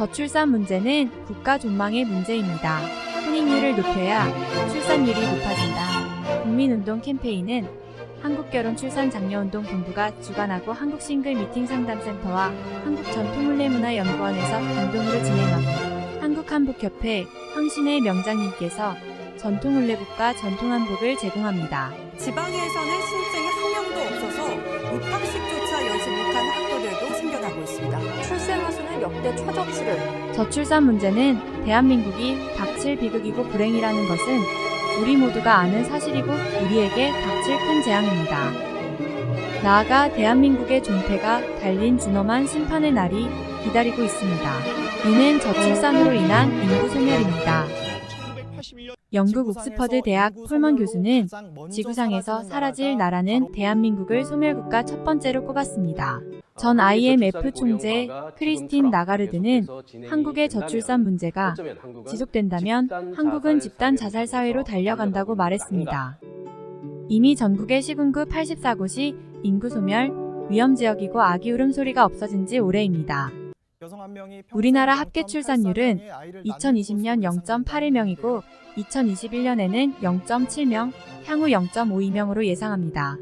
저출산 문제는 국가 존망의 문제입니다. 혼인율을 높여야 출산율이 높아진다. 국민운동 캠페인은 한국결혼출산장려운동본부가 주관하고 한국싱글미팅상담센터와 한국전통혼례문화연구원에서 공동으로 진행하고 한국한복협회 황신혜 명장님께서 전통혼례복과 전통한복을 제공합니다. 지방에서는 신생이 한 명도 없어서 입학식조차 열지 못하는 학교들도 생겨나고 있습니다. 출생아 수는 역대 최저치를. 저출산 문제는 대한민국이 닥칠 비극이고 불행이라는 것은 우리 모두가 아는 사실이고 우리에게 닥칠 큰 재앙입니다. 나아가 대한민국의 존폐가 달린 준엄한 심판의 날이 기다리고 있습니다. 이는 저출산으로 인한 인구 소멸입니다. 영국 옥스퍼드 대학 폴먼 교수는 지구상에서 사라질 나라는 대한민국을 소멸국가 첫 번째로 꼽았습니다. 전 IMF 총재 크리스틴 나가르드는 한국의 저출산 문제가 지속된다면 한국은 집단 자살 사회로 달려간다고 말했습니다. 이미 전국의 시군구 84곳이 인구 소멸 위험 지역이고 아기 울음소리가 없어진 지 오래입니다. 우리나라 합계 출산율은 2020년 0.81명이고 2021년에는 0.7명, 향후 0.52명으로 예상합니다.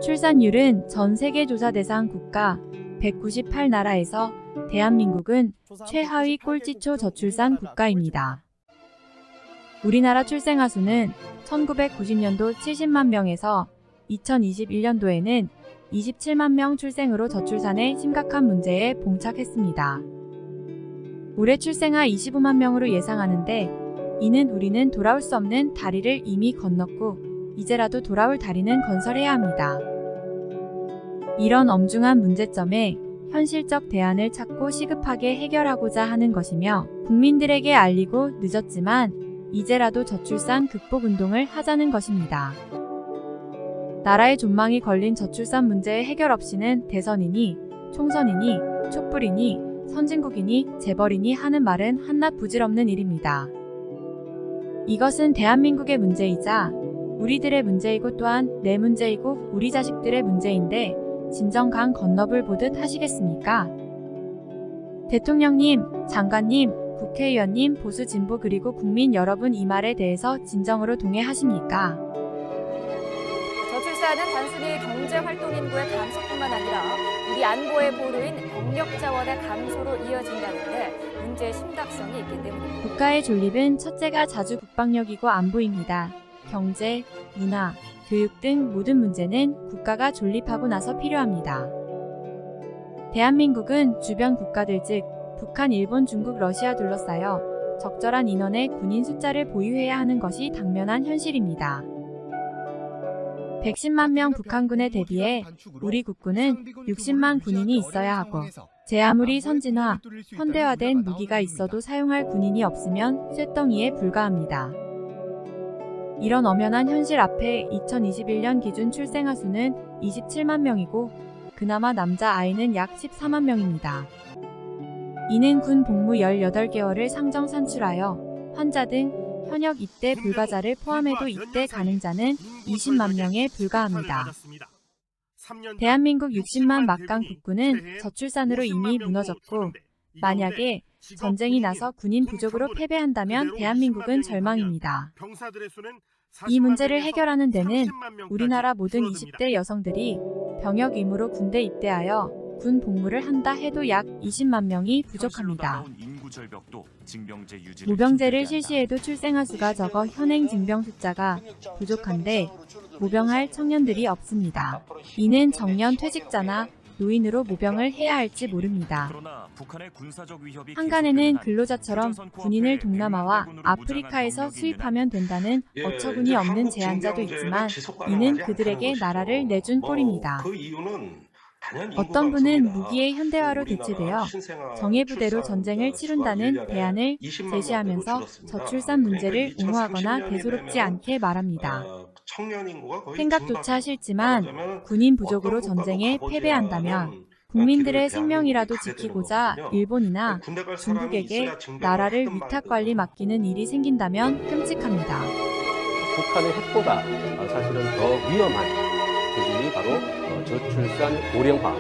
출산율은 전 세계 조사 대상 국가 198나라에서 대한민국은 최하위 꼴찌초 저출산 국가입니다. 우리나라 출생아 수는 1990년도 70만 명에서 2021년도에는 27만 명 출생으로 저출산의 심각한 문제에 봉착했습니다. 올해 출생아 25만 명으로 예상하는데 이는 우리는 돌아올 수 없는 다리를 이미 건넜고 이제라도 돌아올 다리는 건설해야 합니다. 이런 엄중한 문제점에 현실적 대안을 찾고 시급하게 해결하고자 하는 것이며 국민들에게 알리고 늦었지만 이제라도 저출산 극복 운동을 하자는 것입니다. 나라의 존망이 걸린 저출산 문제의 해결 없이는 대선이니 총선이니 촛불이니 선진국이니 재벌이니 하는 말은 한낱 부질없는 일입니다. 이것은 대한민국의 문제이자 우리들의 문제이고 또한 내 문제이고 우리 자식들의 문제인데 진정 강 건너불 보듯 하시겠습니까? 대통령님, 장관님, 국회의원님, 보수 진보 그리고 국민 여러분 이 말에 대해서 진정으로 동의하십니까? 저출산은 단순히 경제활동 인구의 감소뿐만 아니라 우리 안보의 보루인 병력 자원의 감소로 이어진다는데 문제의 심각성이 있기 때문입니다. 국가의 존립은 첫째가 자주 국방력이고 안보입니다. 경제, 문화, 교육 등 모든 문제는 국가가 존립하고 나서 필요합니다. 대한민국은 주변 국가들 즉 북한, 일본, 중국, 러시아 둘러싸여 적절한 인원의 군인 숫자를 보유해야 하는 것이 당면한 현실입니다. 110만 명 북한군에 대비해 우리 국군은 60만 군인이 있어야 하고 제 아무리 선진화, 현대화된 무기가 있어도 사용할 군인이 없으면 쇳덩이에 불과합니다. 이런 엄연한 현실 앞에 2021년 기준 출생아 수는 27만 명이고 그나마 남자 아이는 약 14만 명입니다. 이는 군 복무 18개월을 상정 산출하여 환자 등 현역 입대 불가자를 포함해도 입대 가능자는 20만 명에 불과합니다. 대한민국 60만 막강 국군은 저출산으로 이미 무너졌고 만약에 전쟁이 나서 군인 부족으로 패배한다면 대한민국은 절망입니다. 이 문제를 해결하는 데는 우리나라 모든 20대 여성들이 병역 의무로 군대 입대하여 군 복무를 한다 해도 약 20만 명이 부족합니다. 모병제를 실시해도 출생아 수가 적어 현행 징병 숫자가 부족한데 모병할 청년들이 없습니다. 이는 정년 퇴직자나 노인으로 모병을 해야 할지 모릅니다. 한간에는 근로자처럼 군인을 동남아와 아프리카에서 수입하면 된다는 어처구니 없는 제안자도 있지만 이는 그들에게 나라를 내준 꼴입니다. 어떤 분은 무기의 현대화로 대체되어 정예부대로 전쟁을 치룬다는 대안을 제시하면서 저출산 문제를 옹호하거나 대수롭지 않게 말합니다. 생각조차 싫지만 군인 부족으로 전쟁에 패배한다면 국민들의 생명이라도 지키고자 일본이나 중국에게 나라를 위탁관리 맡기는 일이 생긴다면 끔찍합니다. 북한의 핵보다 사실은 더 위험한 조짐이 바로 저출산 고령화.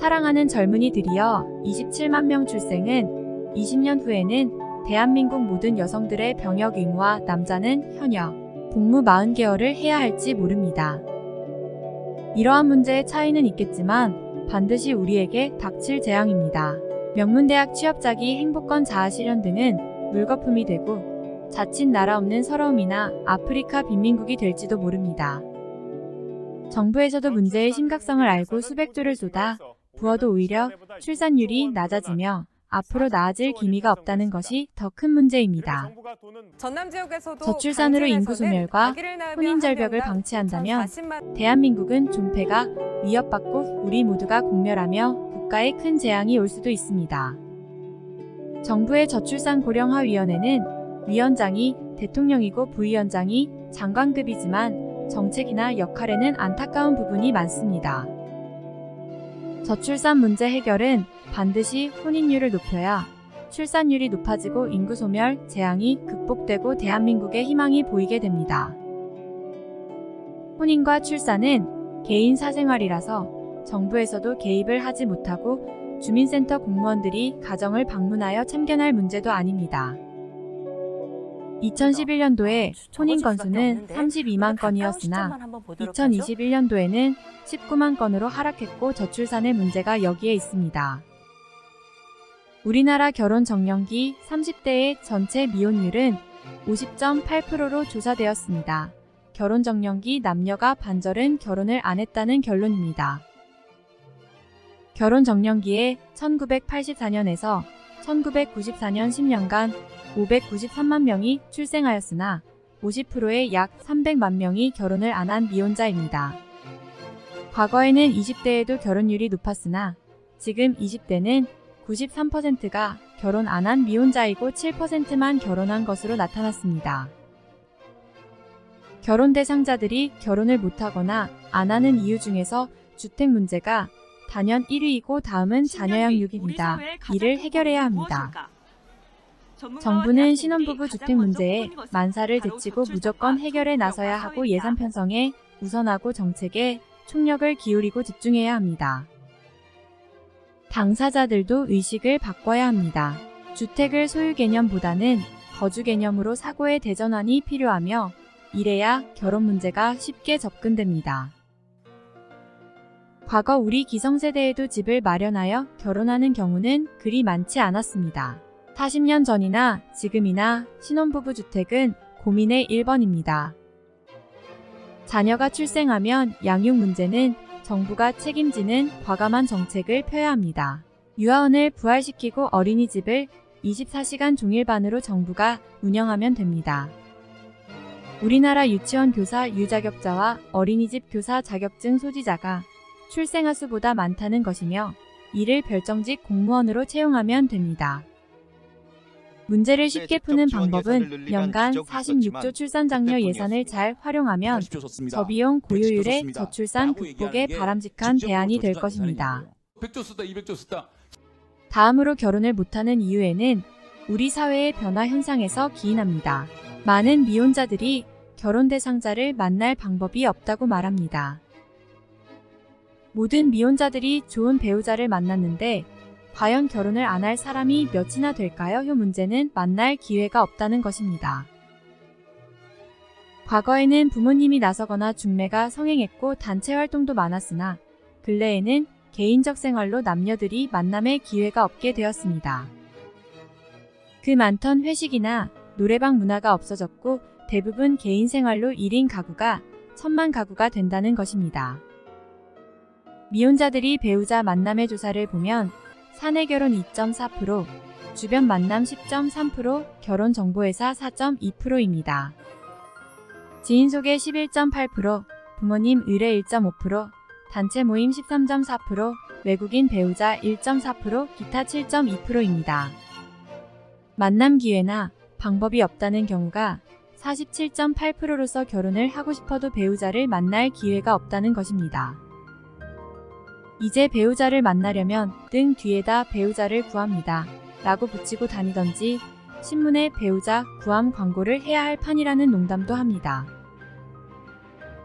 사랑하는 젊은이들이여 27만 명 출생은 20년 후에는 대한민국 모든 여성들의 병역 의무와 남자는 현역, 복무 40개월을 해야 할지 모릅니다. 이러한 문제의 차이는 있겠지만 반드시 우리에게 닥칠 재앙입니다. 명문대학 취업자기 행복권 자아실현 등은 물거품이 되고 자칫 나라 없는 서러움이나 아프리카 빈민국이 될지도 모릅니다. 정부에서도 문제의 심각성을 알고 수백조를 쏟아 부어도 오히려 출산율이 낮아지며 앞으로 나아질 기미가 없다는 것이 더 큰 문제입니다. 전남 지역에서도 저출산으로 인구 소멸과 아기를 낳으며 혼인 절벽을 한 명당 방치한다면 2,040만 대한민국은 존폐가 위협받고 우리 모두가 공멸하며 국가에 큰 재앙이 올 수도 있습니다. 정부의 저출산 고령화위원회는 위원장이 대통령이고 부위원장이 장관급이지만 정책이나 역할에는 안타까운 부분이 많습니다. 저출산 문제 해결은 반드시 혼인율을 높여야 출산율이 높아지고 인구 소멸 재앙이 극복되고 대한민국의 희망이 보이게 됩니다. 혼인과 출산은 개인 사생활이라서 정부에서도 개입을 하지 못하고 주민센터 공무원들이 가정을 방문하여 참견할 문제도 아닙니다. 2011년도에 혼인 건수는 32만 건이었으나 2021년도에는 19만 건으로 하락했고 저출산의 문제가 여기에 있습니다. 우리나라 결혼 정년기 30대의 전체 미혼율은 50.8%로 조사되었습니다. 결혼 정년기 남녀가 반절은 결혼을 안 했다는 결론입니다. 결혼 정년기에 1984년에서 1994년 10년간 593만 명이 출생하였으나 50%의 약 300만 명이 결혼을 안 한 미혼자입니다. 과거에는 20대에도 결혼율이 높았으나 지금 20대는 93%가 결혼 안 한 미혼자이고 7%만 결혼한 것으로 나타났습니다. 결혼 대상자들이 결혼을 못하거나 안 하는 이유 중에서 주택 문제가 단연 1위이고 다음은 자녀 양육입니다. 이를 해결해야 합니다. 정부는 신혼부부 주택 문제에 만사를 제치고 무조건 해결에 나서야 하고 예산 편성에 우선하고 정책에 총력을 기울이고 집중해야 합니다. 당사자들도 의식을 바꿔야 합니다. 주택을 소유 개념보다는 거주 개념으로 사고의 대전환이 필요하며 이래야 결혼 문제가 쉽게 접근됩니다. 과거 우리 기성세대에도 집을 마련하여 결혼하는 경우는 그리 많지 않았습니다. 40년 전이나 지금이나 신혼부부 주택은 고민의 1번입니다. 자녀가 출생하면 양육 문제는 정부가 책임지는 과감한 정책을 펴야 합니다. 유아원을 부활시키고 어린이집을 24시간 종일반으로 정부가 운영하면 됩니다. 우리나라 유치원 교사 유자격자와 어린이집 교사 자격증 소지자가 출생아 수보다 많다는 것이며 이를 별정직 공무원으로 채용하면 됩니다. 문제를 쉽게 푸는 방법은 연간 46조 출산장려 예산을 잘 활용하면 저비용 고효율의 저출산 극복에 바람직한 대안이 될 것입니다. 100조 쓰다 200조 쓰다. 다음으로 결혼을 못하는 이유에는 우리 사회의 변화 현상에서 기인합니다. 많은 미혼자들이 결혼 대상자를 만날 방법이 없다고 말합니다. 모든 미혼자들이 좋은 배우자를 만났는데 과연 결혼을 안 할 사람이 몇이나 될까요? 요 문제는 만날 기회가 없다는 것입니다. 과거에는 부모님이 나서거나 중매가 성행했고 단체 활동도 많았으나 근래에는 개인적 생활로 남녀들이 만남의 기회가 없게 되었습니다. 그 많던 회식이나 노래방 문화가 없어졌고 대부분 개인 생활로 1인 가구가 1000만 가구가 된다는 것입니다. 미혼자들이 배우자 만남의 조사를 보면 사내 결혼 2.4%, 주변 만남 10.3%, 결혼 정보회사 4.2%입니다. 지인 소개 11.8%, 부모님 의뢰 1.5%, 단체 모임 13.4%, 외국인 배우자 1.4%, 기타 7.2%입니다. 만남 기회나 방법이 없다는 경우가 47.8%로서 결혼을 하고 싶어도 배우자를 만날 기회가 없다는 것입니다. 이제 배우자를 만나려면 등 뒤에다 배우자를 구합니다. 라고 붙이고 다니던지 신문에 배우자 구함 광고를 해야 할 판이라는 농담도 합니다.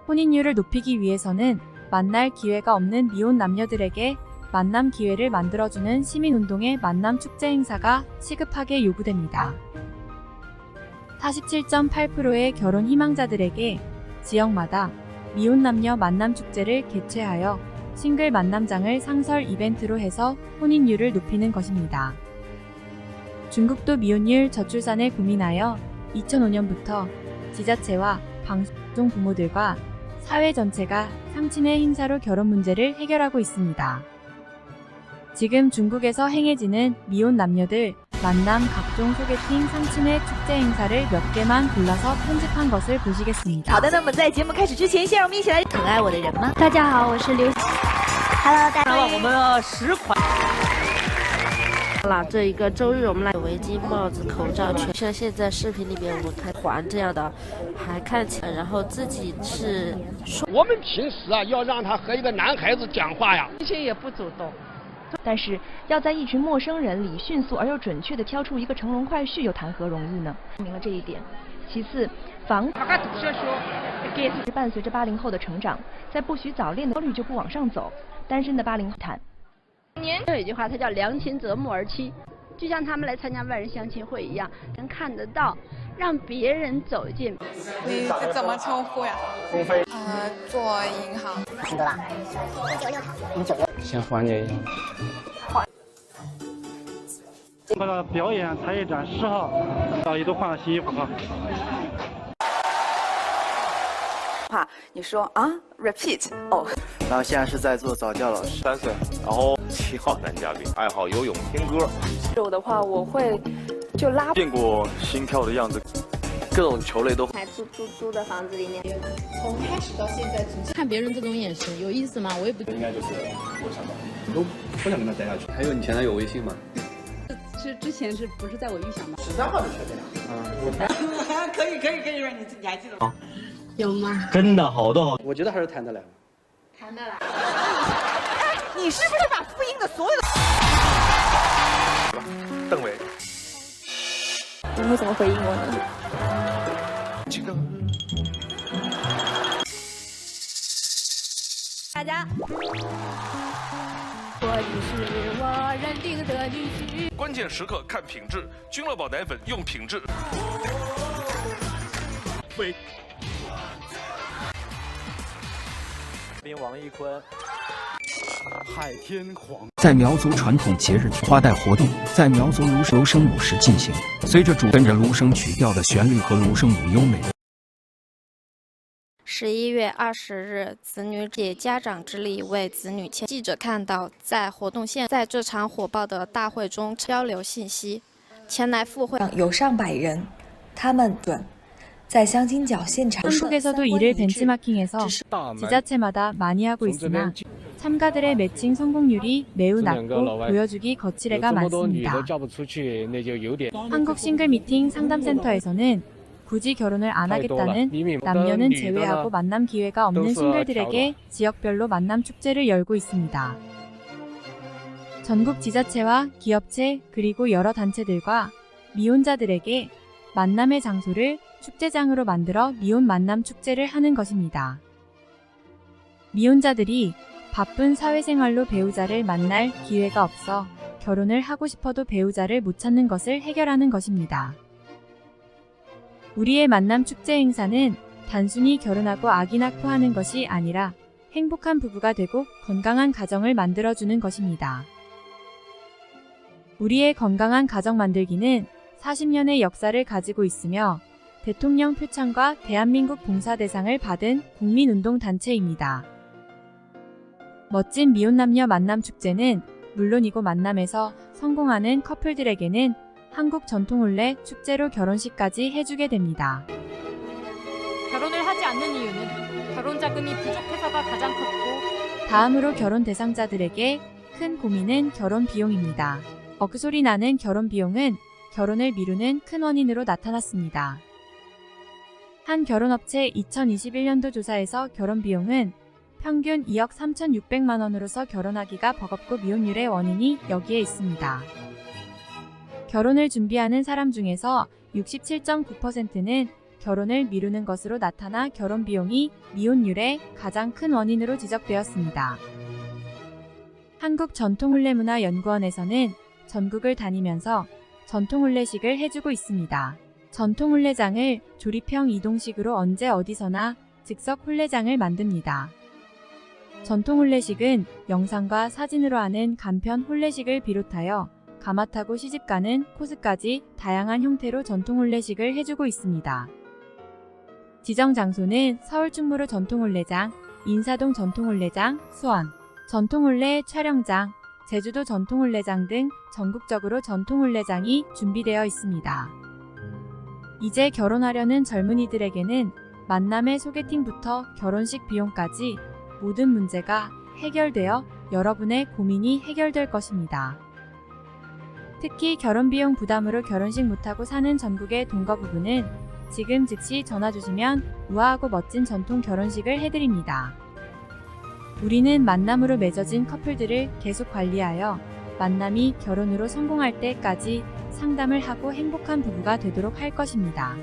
혼인율을 높이기 위해서는 만날 기회가 없는 미혼 남녀들에게 만남 기회를 만들어주는 시민운동의 만남 축제 행사가 시급하게 요구됩니다. 47.8%의 결혼 희망자들에게 지역마다 미혼 남녀 만남 축제를 개최하여 싱글 만남장을 상설 이벤트로 해서 혼인율을 높이는 것입니다. 중국도 미혼율 저출산을 고민하여 2005년부터 지자체와 방송 부모들과 사회 전체가 상친의 행사로 결혼 문제를 해결하고 있습니다. 지금 중국에서 행해지는 미혼 남녀들 만남 각종 소개팅 상친의 축제 행사를 몇 개만 골라서 편집한 것을 보시겠습니다. 好的，那么在节目开始之前，先让我们一起来疼爱我的人吗？大家好，我是刘。Hello， 大家好。我们10款。这一个周日我们来围巾、帽子、口罩，像现在视频里面我们看环这样的，还看起来，然后自己是说。我们平时啊，要让他和一个男孩子讲话呀，一些也不主动。但是要在一群陌生人里迅速而又准确地挑出一个乘龙快婿，又谈何容易呢？证明了这一点。其次，房伴随着80后的成长，在不许早恋的焦虑就不往上走，单身的80后谈。有一句话，它叫良禽择木而栖，就像他们来参加万人相亲会一样，能看得到，让别人走进。你怎么称呼呀？鸿飞。做银行。很多了，196。先缓解一下。那个表演才艺展10号，大家都换了新衣服哈。你说啊 ，repeat 哦。然后现在是在做早教老师，3岁，然后7号男嘉宾，爱好游泳、听歌。我的话，我会就拉。见过心跳的样子，各种球类都。还租的房子里面，从开始到现在，看别人这种眼神有意思吗？我也不。应该就是我想的，都不想跟他待下去。还有你前男友微信吗？之前是不是在我预想的？13号就确定了。可以，你还记得吗？有吗？真的好多好，我觉得还是谈得来。谈得来。你是不是把复印的所有的？邓伟。你会怎么回应我呢？这个。大家。我已是我认定的女婿。关键时刻看品质，君乐宝奶粉用品质。喂。王一坤。海天黄在苗族传统节日花带活动在苗族芦笙舞时进行，随着跟着芦笙曲调的旋律和芦笙舞优美的。11月20日，子女借家长之力为子女签。记者看到，在活动现在这场火爆的大会中交流信息，前来赴会有上百人，他们在相亲角现场。 한국에서도 이를 벤치마킹해서 지자체마다 많이 하고 있으나 참가들의 매칭 성공률이 매우 낮고 보여주기 거칠애가 많습니다. 한국 싱글 미팅 상담센터에서는 굳이 결혼을 안 하겠다는 남녀는 제외하고 만남 기회가 없는 싱글들에게 지역별로 만남 축제를 열고 있습니다. 전국 지자체와 기업체 그리고 여러 단체들과 미혼자들에게 만남의 장소를 축제장으로 만들어 미혼 만남 축제를 하는 것입니다. 미혼자들이 바쁜 사회생활로 배우자를 만날 기회가 없어 결혼을 하고 싶어도 배우자를 못 찾는 것을 해결하는 것입니다. 우리의 만남 축제 행사는 단순히 결혼하고 아기 낳고 하는 것이 아니라 행복한 부부가 되고 건강한 가정을 만들어주는 것입니다. 우리의 건강한 가정 만들기는 40년의 역사를 가지고 있으며 대통령 표창과 대한민국 봉사대상을 받은 국민운동단체입니다. 멋진 미혼남녀 만남축제는 물론이고 만남에서 성공하는 커플들에게는 한국 전통 혼례 축제로 결혼식까지 해주게 됩니다. 결혼을 하지 않는 이유는 결혼 자금이 부족해서가 가장 컸고 다음으로 결혼 대상자들에게 큰 고민은 결혼 비용입니다. 억소리 나는 결혼 비용은 결혼을 미루는 큰 원인으로 나타났습니다. 한 결혼업체 2021년도 조사에서 결혼 비용은 평균 2억 3,600만 원으로서 결혼하기가 버겁고 미혼율의 원인이 여기에 있습니다. 결혼을 준비하는 사람 중에서 67.9%는 결혼을 미루는 것으로 나타나 결혼 비용이 미혼율의 가장 큰 원인으로 지적되었습니다. 한국전통혼례문화연구원에서는 전국을 다니면서 전통혼례식을 해주고 있습니다. 전통혼례장을 조립형 이동식으로 언제 어디서나 즉석 혼례장을 만듭니다. 전통혼례식은 영상과 사진으로 하는 간편 혼례식을 비롯하여 가마 타고 시집가는 코스까지 다양한 형태로 전통혼례식을 해주고 있습니다. 지정 장소는 서울 충무로 전통혼례장, 인사동 전통혼례장, 수원 전통혼례 촬영장, 제주도 전통혼례장 등 전국적으로 전통혼례장이 준비되어 있습니다. 이제 결혼하려는 젊은이들에게는 만남의 소개팅부터 결혼식 비용까지 모든 문제가 해결되어 여러분의 고민이 해결될 것입니다. 특히 결혼비용 부담으로 결혼식 못하고 사는 전국의 동거 부부는 지금 즉시 전화 주시면 우아하고 멋진 전통 결혼식을 해드립니다. 우리는 만남으로 맺어진 커플들을 계속 관리하여 만남이 결혼으로 성공할 때까지 상담을 하고 행복한 부부가 되도록 할 것입니다.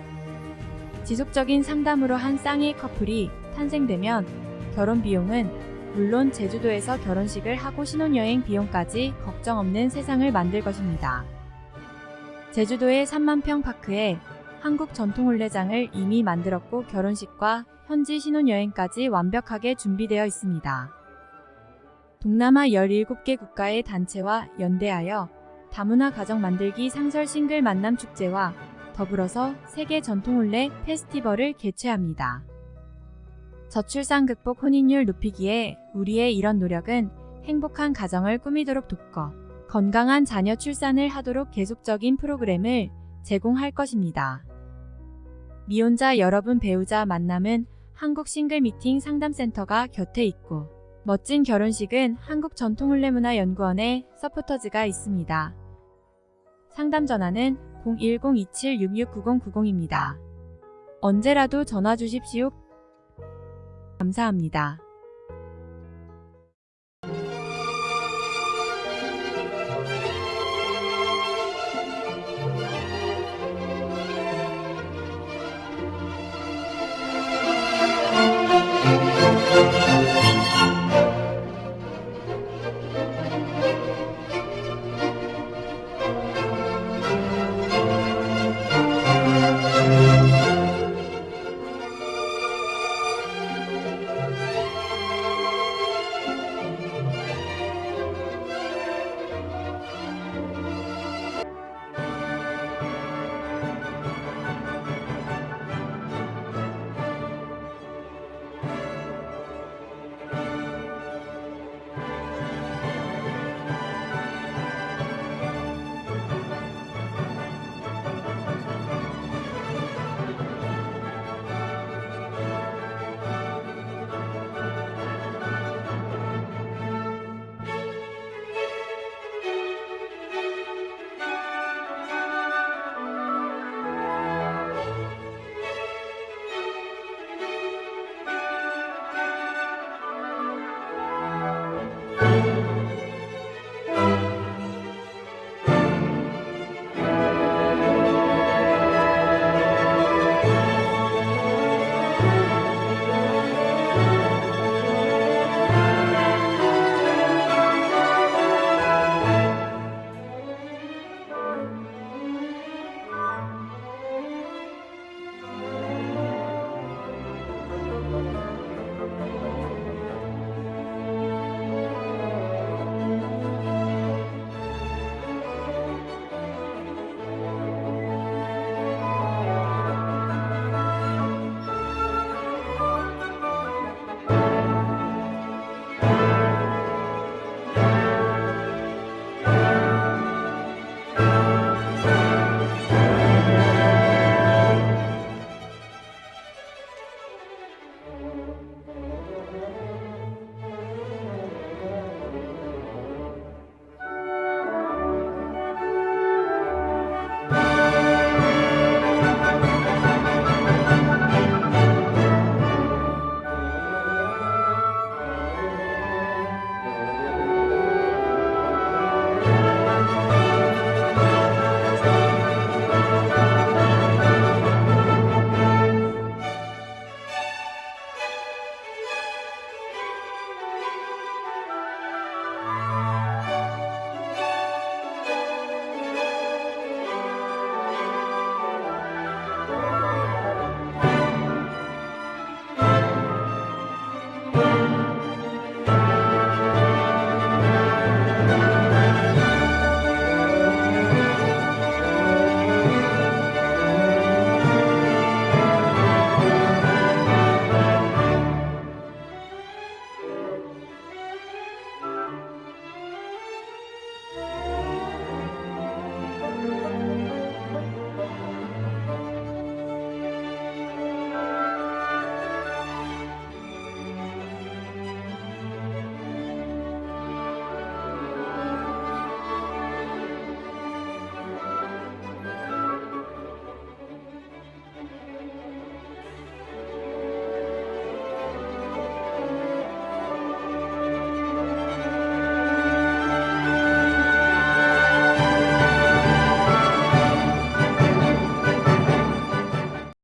지속적인 상담으로 한 쌍의 커플이 탄생되면 결혼 비용은 물론 제주도에서 결혼식을 하고 신혼여행 비용까지 걱정 없는 세상을 만들 것입니다. 제주도의 3만평 파크에 한국 전통혼례장을 이미 만들었고 결혼식과 현지 신혼여행까지 완벽하게 준비되어 있습니다. 동남아 17개 국가의 단체와 연대하여 다문화 가정 만들기 상설 싱글 만남 축제와 더불어서 세계 전통혼례 페스티벌을 개최합니다. 저출산 극복 혼인율 높이기에 우리의 이런 노력은 행복한 가정을 꾸미도록 돕고 건강한 자녀 출산을 하도록 계속적인 프로그램을 제공할 것입니다. 미혼자 여러분 배우자 만남은 한국 싱글 미팅 상담센터가 곁에 있고 멋진 결혼식은 한국전통혼례문화연구원에 서포터즈가 있습니다. 상담 전화는 010-2766-9090입니다. 언제라도 전화 주십시오. 감사합니다.